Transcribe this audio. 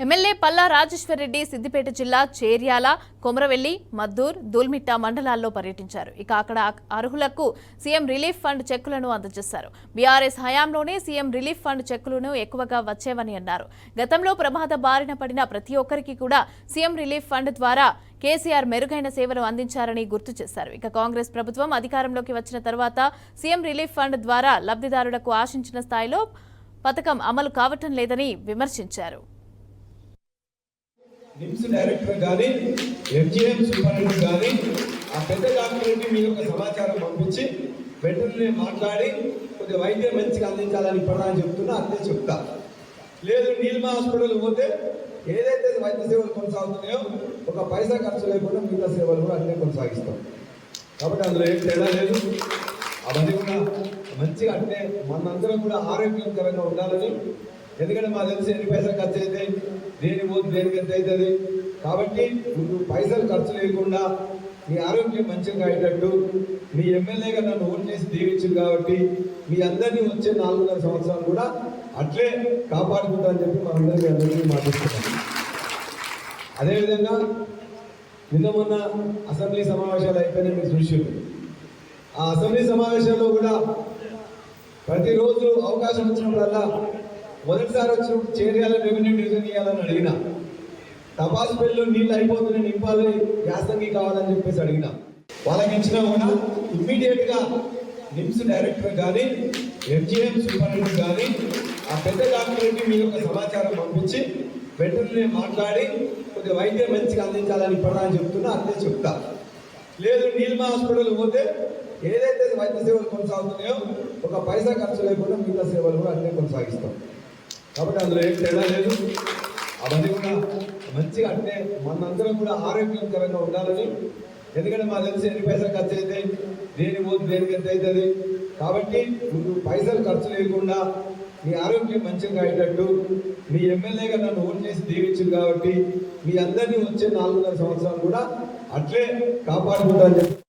MLA Palla Rajeshwar Reddy Siddipet జిల్లా చేర్యాల, కొమరవెల్లి, మద్దూర్, దూల్మిట్ట మండలాల్లో పర్యటించారు. ఇక అక్కడ అర్హులకు సీఎం రిలీఫ్ ఫండ్ చెక్కులను అందజేశారు. బీఆర్ఎస్ హయాంలోనే సీఎం రిలీఫ్ ఫండ్ చెక్కులను ఎక్కువగా వచ్చేవని అన్నారు. గతంలో ప్రమాద బారిన పడిన ప్రతి ఒక్కరికి కూడా సీఎం రిలీఫ్ ఫండ్ ద్వారా కేసీఆర్ మెరుగైన సేవలు అందించారని గుర్తు చేశారు. ఇక కాంగ్రెస్ ప్రభుత్వం అధికారంలోకి వచ్చిన తర్వాత సీఎం రిలీఫ్ ఫండ్ ద్వారా లబ్ధిదారులకు ఆశించిన స్థాయిలో పథకం అమలు కావటం లేదని విమర్శించారు. నిమ్స్ డైరెక్టర్ కానీ ఎంజీఎం సూపరింటెండెంట్ కానీ ఆ పెద్ద డాక్టర్కి మీ యొక్క సమాచారం పంపించి వెంటనే మాట్లాడి కొద్దిగా వైద్యం మంచిగా అందించాలని ఇప్పటిదాన్ని చెప్తున్నా అంతే చెప్తా. లేదు నీల్మా హాస్పిటల్ పోతే ఏదైతే వైద్య సేవలు కొనసాగుతున్నాయో ఒక పైసా ఖర్చు లేకుండా మిగతా సేవలు కూడా అన్నీ కొనసాగిస్తాం. కాబట్టి అందులో ఏం తేడా లేదు. అవన్నీ కూడా మంచిగా అంటే మనందరం కూడా ఆరోగ్యకరంగా ఉండాలని. ఎందుకంటే మాకు తెలిసి ఎన్ని పైసలు ఖర్చు అయితే దేని పోతే దేనికి ఎంత అవుతుంది. కాబట్టి నువ్వు పైసలు ఖర్చు లేకుండా మీ ఆరోగ్యం మంచిగా అయ్యేటట్టు మీ ఎమ్మెల్యేగా నన్ను ఓటు చేసి దీవించింది కాబట్టి మీ అందరినీ వచ్చే 4.5 సంవత్సరాలు కూడా అట్లే కాపాడుకుంటారని చెప్పి మనందరికీ అందరికీ మాట్లాడుతున్నాం. అదేవిధంగా నిన్న మొన్న అసెంబ్లీ సమావేశాలు అయిపోయినాయి, మీరు చూసారు. ఆ అసెంబ్లీ సమావేశాల్లో కూడా ప్రతిరోజు అవకాశం వచ్చినప్పుడల్లా మొదటిసారి వచ్చినప్పుడు చేర్యాల రెవెన్యూ డివిజన్ ఇవ్వాలని అడిగిన, తపాసు పెళ్ళు నీళ్ళు అయిపోతున్నాయి నింపాలి యాసంగి కావాలని చెప్పేసి అడిగిన. వాళ్ళకి ఇచ్చినా కూడా ఇమ్మీడియట్గా నిమ్స్ డైరెక్టర్ కానీ ఎంజీఎం సూపరింటెండెంట్ కానీ ఆ పెద్ద డాక్టర్కి మీ యొక్క సమాచారం పంపించి వెంటనే మాట్లాడి కొద్దిగా వైద్యం మంచిగా అందించాలని ఇప్పటిదాన్ని చెప్తున్నా అంతే చెప్తా. లేదు నీల్మా హాస్పిటల్ పోతే ఏదైతే వైద్య సేవలు కొనసాగుతున్నాయో ఒక పైసా ఖర్చు లేకుండా మిగతా సేవలు కూడా అన్నీ కొనసాగిస్తాం. కాబట్టి అందులో ఏం తేడా లేదు. అవన్నీ కూడా మంచిగా అంటే మనందరం కూడా ఆరోగ్యకరంగా ఉండాలని. ఎందుకంటే మాకు తెలిసి ఎన్ని పైసలు ఖర్చు అయితే దేని పోతే దేనికి ఎంత అవుతుంది. కాబట్టి నువ్వు పైసలు ఖర్చు లేకుండా మీ ఆరోగ్యం మంచిగా అయ్యేటట్టు మీ ఎమ్మెల్యేగా నన్ను ఓటు చేసి దీవించింది కాబట్టి మీ అందరినీ వచ్చే 4.5 సంవత్సరాలు కూడా అట్లే కాపాడుకుంటారని చెప్పి